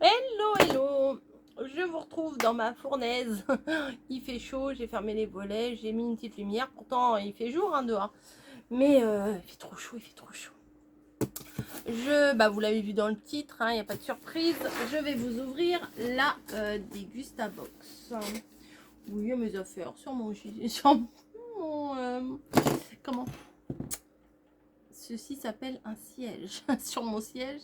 Hello, hello. Je vous retrouve dans ma fournaise. Il fait chaud, j'ai fermé les volets, j'ai mis une petite lumière. Pourtant, il fait jour dehors. Mais il fait trop chaud, il fait trop chaud. Vous l'avez vu dans le titre, il n'y a pas de surprise. Je vais vous ouvrir la Dégustabox. Oui, il y a mes affaires sur mon... Sur mon comment Ceci s'appelle un siège. Sur mon siège.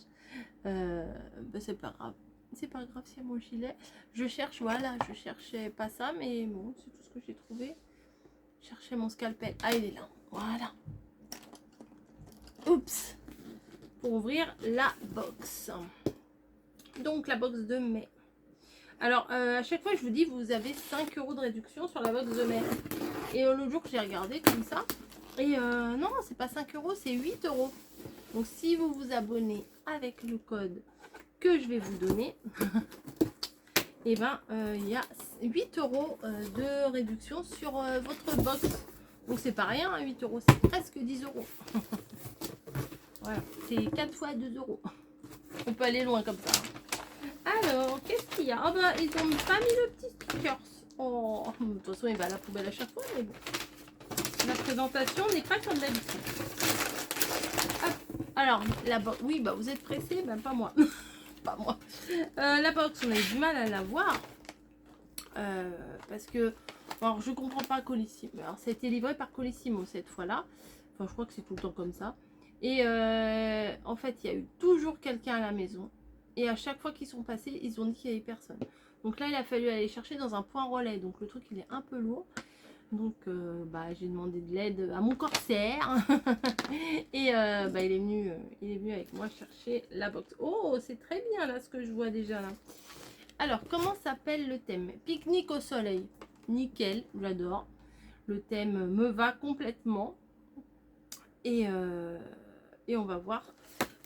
C'est pas grave. C'est pas grave, c'est mon gilet. Je cherche, voilà, je cherchais pas ça, mais bon, c'est tout ce que j'ai trouvé. Je cherchais mon scalpel. Ah, il est là. Voilà. Oups. Pour ouvrir la box. Donc, la box de mai. Alors, à chaque fois, je vous dis, vous avez 5 € de réduction sur la box de mai. Et l'autre jour, j'ai regardé comme ça. Et non, c'est pas 5 €, c'est 8 €. Donc, si vous vous abonnez avec le code que je vais vous donner, et ben il y a 8 € de réduction sur votre box. Donc c'est pas rien, 8 €, c'est presque 10 €. Voilà, c'est 4 fois 2 €. On peut aller loin comme ça. Alors, qu'est-ce qu'il y a? Ah bah, ils ont pas mis le petit stickers. Oh, de toute façon, il va à la poubelle à chaque fois, mais bon. La présentation n'est pas comme d'habitude. Alors, la box, oui, bah vous êtes pressés, même pas moi. Pas moi. La box, on a eu du mal à la voir. Parce que, alors je comprends pas Colissimo. Alors ça a été livré par Colissimo cette fois-là. Enfin, je crois que c'est tout le temps comme ça. Et en fait, il y a eu toujours quelqu'un à la maison. Et à chaque fois qu'ils sont passés, ils ont dit qu'il n'y avait personne. Donc là, il a fallu aller chercher dans un point relais. Donc le truc, il est un peu lourd. Donc j'ai demandé de l'aide à mon corsaire. Et il est venu avec moi chercher la box. Oh, c'est très bien là ce que je vois déjà là. Alors, comment s'appelle le thème? Pique-nique au soleil. Nickel, j'adore. Le thème me va complètement. Et on va voir.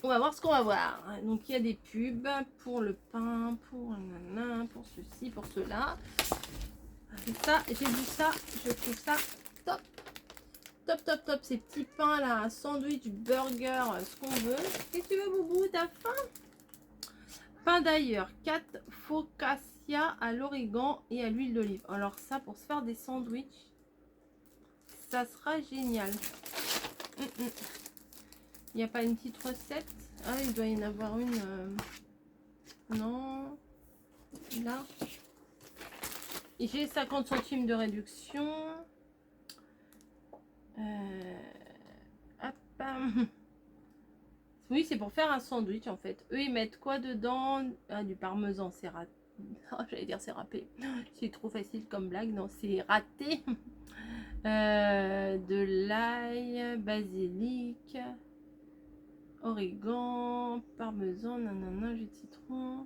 On va voir ce qu'on va voir. Donc, il y a des pubs pour le pain, pour nanana, pour ceci, pour cela. Ça, j'ai vu ça. Je trouve ça top. Top, top, top. Ces petits pains là, sandwich, burger, ce qu'on veut. Qu'est-ce que tu veux, Boubou? T'as faim? Pain d'ailleurs, 4 focaccia à l'origan et à l'huile d'olive. Alors ça, pour se faire des sandwichs, ça sera génial. Il n'y a pas une petite recette? Ah, il doit y en avoir une. Non. Là. Et j'ai 50 centimes de réduction. Hop. Oui, c'est pour faire un sandwich en fait. Eux, ils mettent quoi dedans? Ah, du parmesan, c'est raté. Oh, j'allais dire c'est râpé. C'est trop facile comme blague. Non, c'est raté. De l'ail, basilic, origan, parmesan, nanana, jus de citron.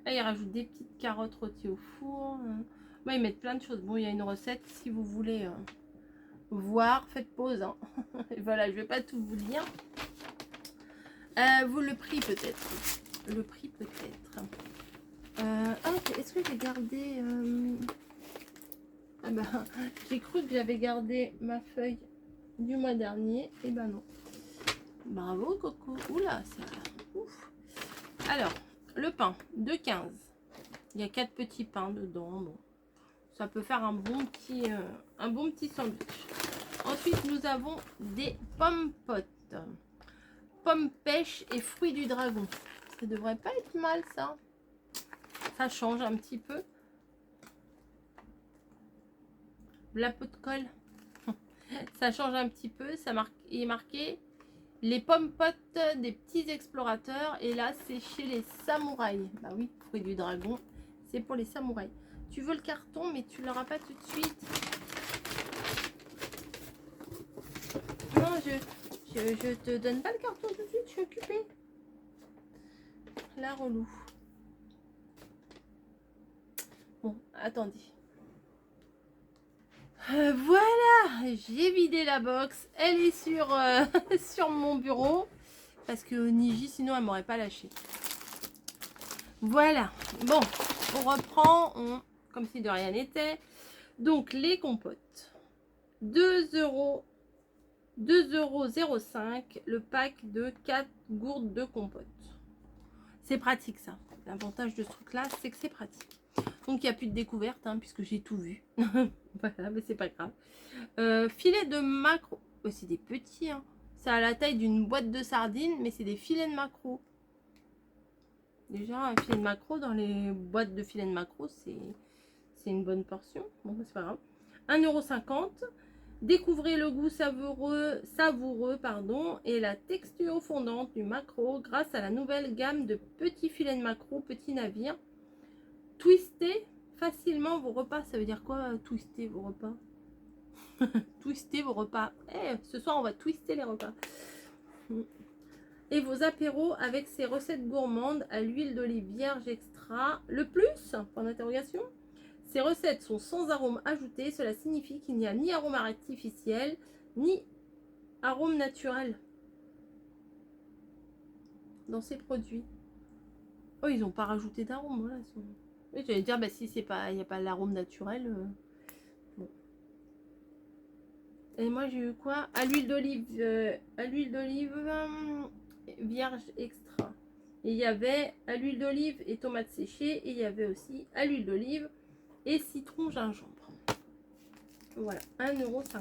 Là, ils rajoutent des petites carottes rôties au four. Moi, ils mettent plein de choses. Bon, il y a une recette si vous voulez voir. Faites pause. Hein. Voilà, je vais pas tout vous lire. Vous le prix peut-être. Le prix peut-être. Est-ce que j'ai gardé Ah bah, j'ai cru que j'avais gardé ma feuille du mois dernier. Et ben non. Bravo Coco. Oula, ça. Ouf. Alors, le pain, 2,15. Il y a 4 petits pains dedans. Bon. Ça peut faire un bon petit sandwich. Ensuite, nous avons des pommes potes. Pommes pêche et fruits du dragon. Ça devrait pas être mal ça. Ça change un petit peu. La peau de colle. Ça change un petit peu. Ça est marqué les pommes potes des petits explorateurs. Et là, c'est chez les samouraïs. Bah oui, fruits du dragon. C'est pour les samouraïs. Tu veux le carton, mais tu l'auras pas tout de suite. Non, je te donne pas le carton tout de suite. Je suis occupée. La relou. Bon, attendez. Voilà, j'ai vidé la box. Elle est sur, sur mon bureau. Parce que Niji, sinon, elle m'aurait pas lâché. Voilà. Bon, on reprend. Comme si de rien n'était. Donc, les compotes. 2 €. 2,05 € le pack de 4 gourdes de compote. C'est pratique ça. L'avantage de ce truc-là, c'est que c'est pratique. Donc il n'y a plus de découverte, hein, puisque j'ai tout vu. Voilà, mais c'est pas grave. Filet de maquereau. Oh, c'est des petits, hein. Ça a la taille d'une boîte de sardines, mais c'est des filets de maquereau. Déjà, un filet de maquereau dans les boîtes de filets de maquereau, c'est une bonne portion. Bon, c'est pas grave. 1,50 €. Découvrez le goût savoureux pardon, et la texture fondante du maquereau grâce à la nouvelle gamme de petits filets de maquereau, petits navires. Twistez facilement vos repas. Ça veut dire quoi, twister vos repas? Twister vos repas. Ce soir, on va twister les repas. Et vos apéros avec ces recettes gourmandes à l'huile d'olive vierge extra. Le plus, point d'interrogation. Ces recettes sont sans arôme ajouté. Cela signifie qu'il n'y a ni arôme artificiel, ni arôme naturel dans ces produits. Oh, ils n'ont pas rajouté d'arôme. Voilà. Oui, j'allais dire, bah, si c'est pas, il n'y a pas l'arôme naturel. Bon. Et moi, j'ai eu quoi? À l'huile d'olive vierge extra. Et il y avait à l'huile d'olive et tomates séchées. Et il y avait aussi à l'huile d'olive et citron gingembre. Voilà, 1,50 €.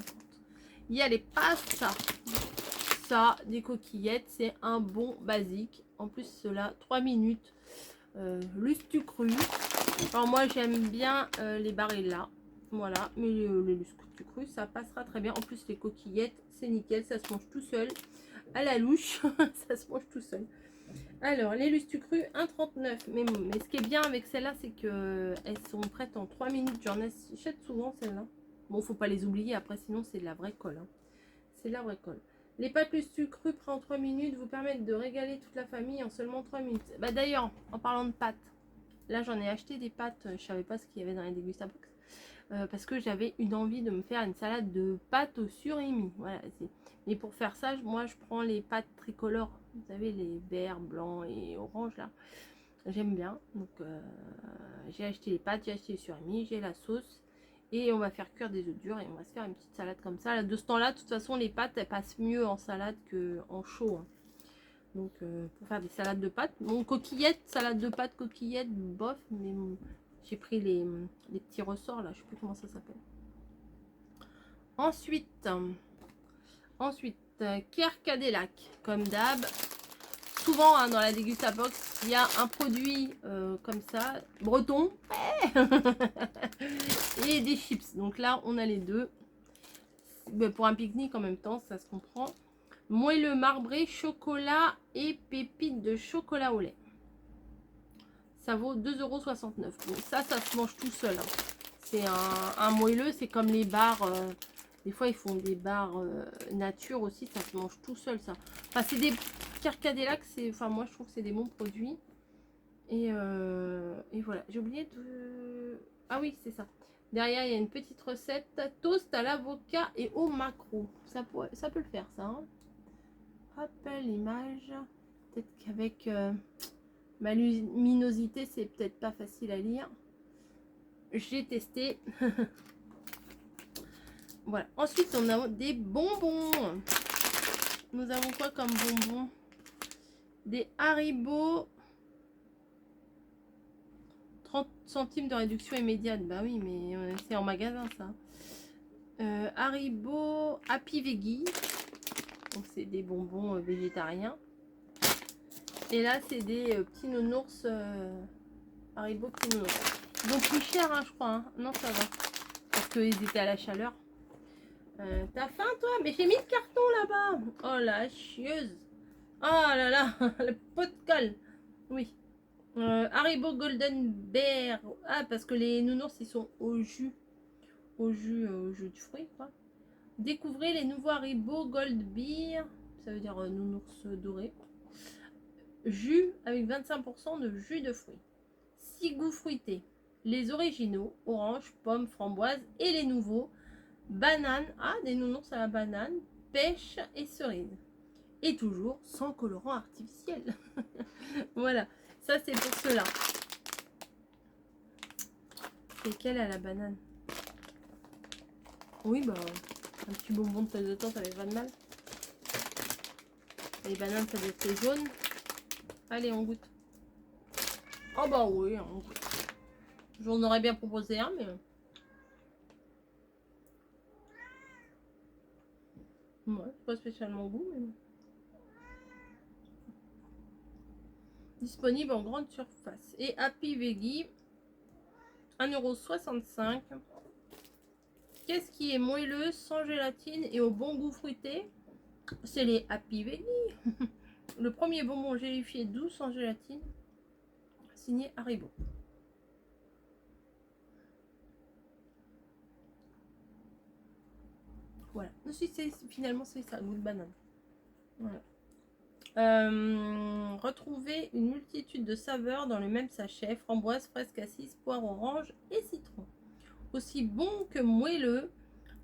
Il y a les pastas. Ça, des coquillettes, c'est un bon basique. En plus, cela, 3 minutes. Lustu cru. Alors moi, j'aime bien les barilla. Voilà, mais les lustu cru, ça passera très bien. En plus, les coquillettes, c'est nickel. Ça se mange tout seul. À la louche, ça se mange tout seul. Alors, les lustu cru, 1,39 €. Mais ce qui est bien avec celle-là, c'est qu'elles sont prêtes en 3 minutes. J'en achète souvent celle-là. Bon, faut pas les oublier. Après, sinon, c'est de la vraie colle. Hein. C'est de la vraie colle. Les pâtes lustu cru prêtes en 3 minutes vous permettent de régaler toute la famille en seulement 3 minutes. Bah, d'ailleurs, en parlant de pâtes, là, j'en ai acheté des pâtes. Je savais pas ce qu'il y avait dans les dégustabox. Parce que j'avais une envie de me faire une salade de pâtes au surimi. Voilà. Mais pour faire ça, moi, je prends les pâtes tricolores. Vous savez, les verts, blancs et orange, là. J'aime bien. Donc, j'ai acheté les pâtes, j'ai acheté le surimi, j'ai la sauce. Et on va faire cuire des œufs durs et on va se faire une petite salade comme ça. De ce temps-là, de toute façon, les pâtes, elles passent mieux en salade qu'en chaud. Hein. Donc, pour faire des salades de pâtes. Mon coquillette, salade de pâtes, coquillette, bof. Mais j'ai pris les petits ressorts, là. Je sais plus comment ça s'appelle. Ensuite, Kerkadelac, comme d'hab. Souvent, hein, dans la dégustabox, il y a un produit comme ça, breton, et des chips. Donc là, on a les deux. Pour un pique-nique en même temps, ça se comprend. Moelleux marbré, chocolat et pépites de chocolat au lait. Ça vaut 2,69 €. Bon, ça se mange tout seul. Hein. C'est un moelleux, c'est comme les bars. Des fois, ils font des bars nature aussi. Ça se mange tout seul, ça. Enfin, c'est des Kerkadelac. Enfin, moi, je trouve que c'est des bons produits. Et voilà. J'ai oublié de... Ah oui, c'est ça. Derrière, il y a une petite recette. Toast à l'avocat et au maquereau. Ça peut le faire, ça. Hein. Hop, l'image. Peut-être qu'avec ma luminosité, c'est peut-être pas facile à lire. J'ai testé. Voilà. Ensuite, on a des bonbons. Nous avons quoi comme bonbons? Des Haribo. 30 centimes de réduction immédiate. Bah oui, mais c'est en magasin, ça. Haribo Happy Veggie. Donc, c'est des bonbons végétariens. Et là, c'est des petits nounours. Haribo petits nounours. Ils ont plus cher, hein, je crois. Hein. Non, ça va. Parce qu'ils étaient à la chaleur. T'as faim, toi? Mais j'ai mis le carton là-bas. Oh, la chieuse. Oh là là, le pot de colle. Oui. Haribo Golden Bear. Ah, parce que les nounours, ils sont au jus. Au jus du fruit, quoi. Découvrez les nouveaux Haribo Gold Beer. Ça veut dire nounours doré. Jus avec 25% de jus de fruits. 6 goûts fruités. Les originaux, orange, pomme, framboise. Et les nouveaux, banane. Ah, des nounours à la banane, pêche et cerise. Et toujours sans colorant artificiel. Voilà, ça c'est pour cela. C'est quelle à la banane? Oui, bah, un petit bonbon de temps de temps, ça fait pas de mal. Les bananes, ça doit être jaune. Allez, on goûte. Oh bah oui, hein. J'en aurais bien proposé un, mais... Ouais, pas spécialement goût, mais... Disponible en grande surface. Et Happy Veggie, 1,65 €. Qu'est-ce qui est moelleux, sans gélatine et au bon goût fruité? C'est les Happy Veggie. Le premier bonbon gélifié doux sans gélatine. Signé Haribo. Voilà. Finalement, c'est ça, goût de banane. Voilà. Retrouver une multitude de saveurs dans le même sachet. Framboise, fraise, cassis, poire, orange et citron. Aussi bon que moelleux,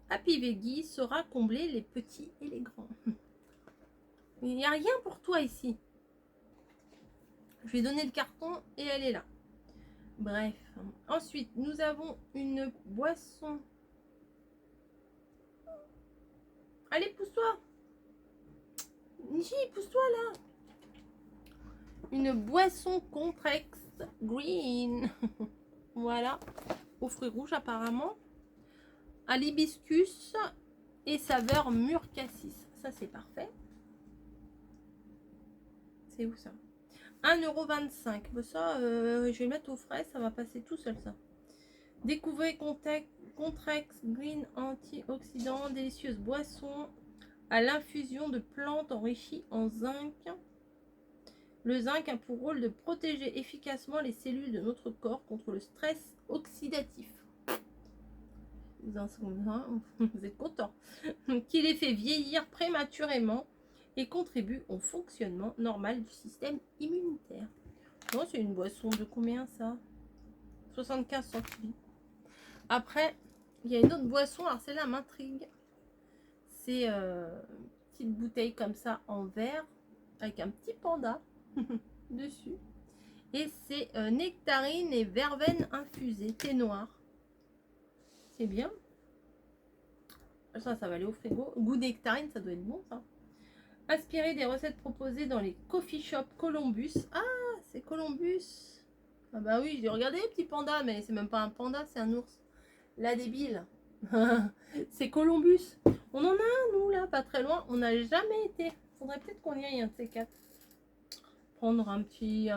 Happy Veggie saura combler les petits et les grands. Il n'y a rien pour toi ici. Je vais donner le carton et elle est là. Bref. Ensuite, nous avons une boisson. Allez, pousse-toi. Nichi, pousse-toi là. Une boisson Contrex Green. Voilà. Aux fruits rouges apparemment. À l'hibiscus et saveur mûre cassis. Ça, c'est parfait. C'est où ça? 1,25 €. Ça, je vais le mettre au frais, ça va passer tout seul ça. Découvrez Contrex Green antioxydant, délicieuse boisson à l'infusion de plantes enrichies en zinc. Le zinc a pour rôle de protéger efficacement les cellules de notre corps contre le stress oxydatif. Vous êtes content. Qui les fait vieillir prématurément et contribue au fonctionnement normal du système immunitaire. Non, c'est une boisson de combien ça? 75 centilitres. Après, il y a une autre boisson, alors celle-là m'intrigue. C'est une petite bouteille comme ça en verre avec un petit panda dessus. Et c'est nectarine et verveine infusée, thé noir. C'est bien. Ça va aller au frigo. Goût nectarine, ça doit être bon ça. Inspiré des recettes proposées dans les coffee shops Columbus. Ah, c'est Columbus. Ah bah oui, j'ai regardé les petits pandas, mais c'est même pas un panda, c'est un ours. La débile. C'est Columbus. On en a un, nous, là, pas très loin. On n'a jamais été. Faudrait peut-être qu'on y aille, un de ces quatre. Prendre un petit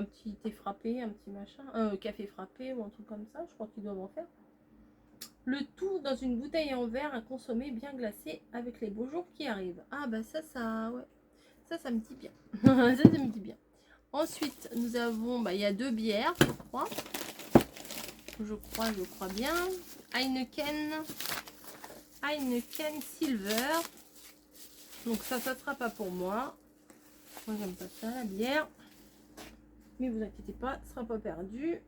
thé frappé, un petit machin. Café frappé ou un truc comme ça. Je crois qu'ils doivent en faire. Le tout dans une bouteille en verre à consommer bien glacé avec les beaux jours qui arrivent. Ah bah ça, ouais. Ça me dit bien. Ça me dit bien. Ensuite, nous avons, bah, il y a 2 bières, je crois. Je crois bien. Heineken Silver. Donc ça sera pas pour moi. Moi, j'aime pas ça, la bière. Mais vous inquiétez pas, ce sera pas perdu.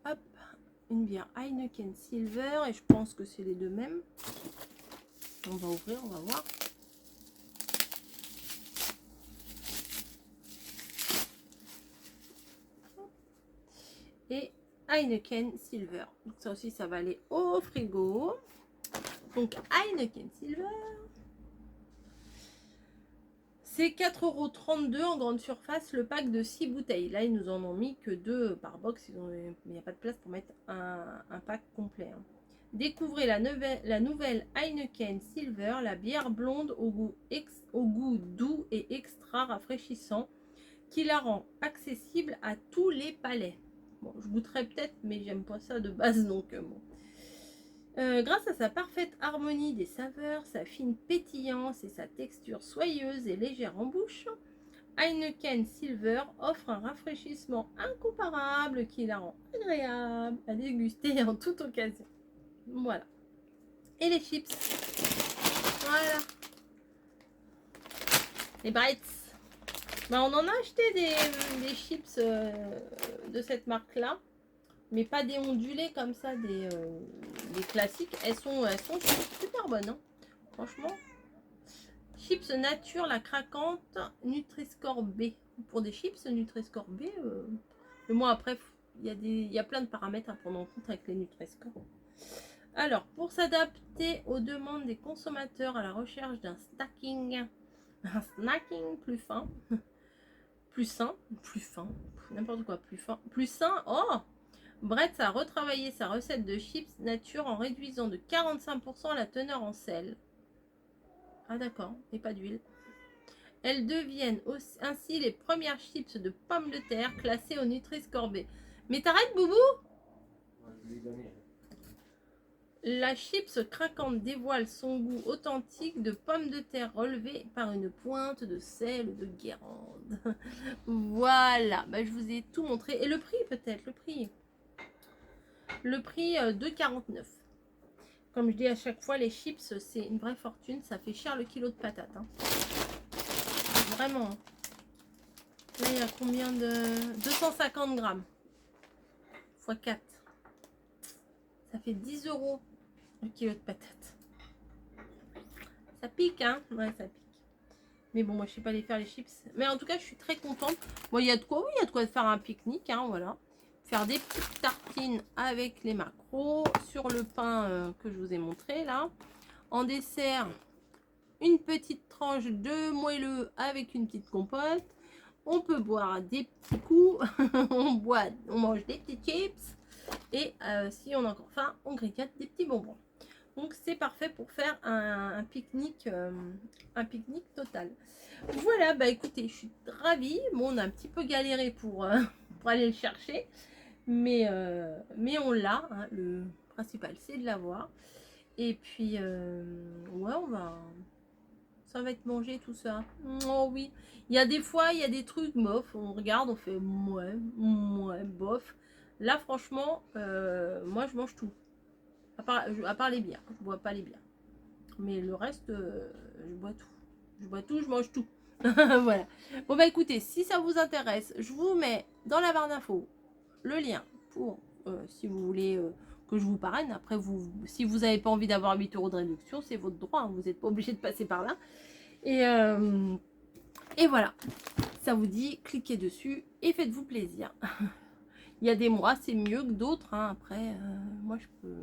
Hop, une bière Heineken Silver. Et je pense que c'est les deux mêmes. On va ouvrir, on va voir. Et Heineken Silver. Donc ça aussi, ça va aller au frigo. Donc Heineken Silver. C'est 4,32 € en grande surface le pack de 6 bouteilles. Là, ils nous en ont mis que 2 par box. Il n'y a pas de place pour mettre un pack complet. Hein. Découvrez la nouvelle Heineken Silver, la bière blonde au goût doux et extra rafraîchissant qui la rend accessible à tous les palais. Bon, je goûterai peut-être, mais j'aime pas ça de base, donc bon. Grâce à sa parfaite harmonie des saveurs, sa fine pétillance et sa texture soyeuse et légère en bouche, Heineken Silver offre un rafraîchissement incomparable qui la rend agréable à déguster en toute occasion. Voilà. Et les chips. Voilà. Les Bretz. Ben, on en a acheté des chips de cette marque-là. Mais pas des ondulés comme ça, des classiques. Elles sont super bonnes, hein. Franchement. Chips nature, la craquante, Nutri-Score B. Pour des chips Nutri-Score B, mais moi après, il y a plein de paramètres à prendre en compte avec les Nutri-Score. Alors, pour s'adapter aux demandes des consommateurs à la recherche d'un snacking plus fin, plus sain, n'importe quoi, plus sain. Oh, Bretz a retravaillé sa recette de chips nature en réduisant de 45% la teneur en sel. Ah d'accord, et pas d'huile. Elles deviennent ainsi les premières chips de pommes de terre classées au Nutri-Score B. Mais t'arrêtes, Boubou? La chips craquante dévoile son goût authentique de pommes de terre relevées par une pointe de sel de Guérande. Voilà, bah, je vous ai tout montré. Et le prix peut-être, le prix. Le prix 2,49. Comme je dis à chaque fois, les chips, c'est une vraie fortune. Ça fait cher le kilo de patates. Hein. Vraiment. Là, il y a combien de... 250 grammes. X 4. Ça fait 10 euros le kilo de patates. Ça pique, hein? Ouais, ça pique. Mais bon, moi, je sais pas les faire, les chips. Mais en tout cas, je suis très contente. Bon, il y a de quoi, oui, il y a de quoi faire un pique-nique, hein, voilà. Faire des petites tartines avec les maquereaux sur le pain que je vous ai montré, là. En dessert, une petite tranche de moelleux avec une petite compote. On peut boire des petits coups. on mange des petits chips. Et si on a encore faim, on grignote des petits bonbons. Donc c'est parfait pour faire un pique-nique total. Voilà, bah écoutez, je suis ravie. Bon, on a un petit peu galéré pour aller le chercher. Mais on l'a. Hein, le principal, c'est de l'avoir. Et puis, ouais, ça va être mangé tout ça. Oh oui. Il y a des fois, il y a des trucs bof. On regarde, on fait ouais, bof. Là, franchement, moi, je mange tout. À part les bières. Je bois pas les bières. Mais le reste, je bois tout. Je bois tout, je mange tout. Voilà. Bon, bah écoutez, si ça vous intéresse, je vous mets dans la barre d'infos le lien pour, si vous voulez que je vous parraine. Après, si vous n'avez pas envie d'avoir 8 euros de réduction, c'est votre droit. Hein, vous n'êtes pas obligé de passer par là. Et voilà. Ça vous dit, cliquez dessus et faites-vous plaisir. Il y a des mois, c'est mieux que d'autres. Hein. Après, moi, je peux...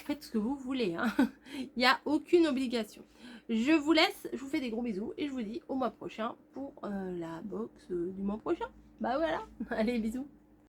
Faites ce que vous voulez. Hein. Il n'y a aucune obligation. Je vous laisse. Je vous fais des gros bisous. Et je vous dis au mois prochain pour la box du mois prochain. Bah voilà. Allez, bisous.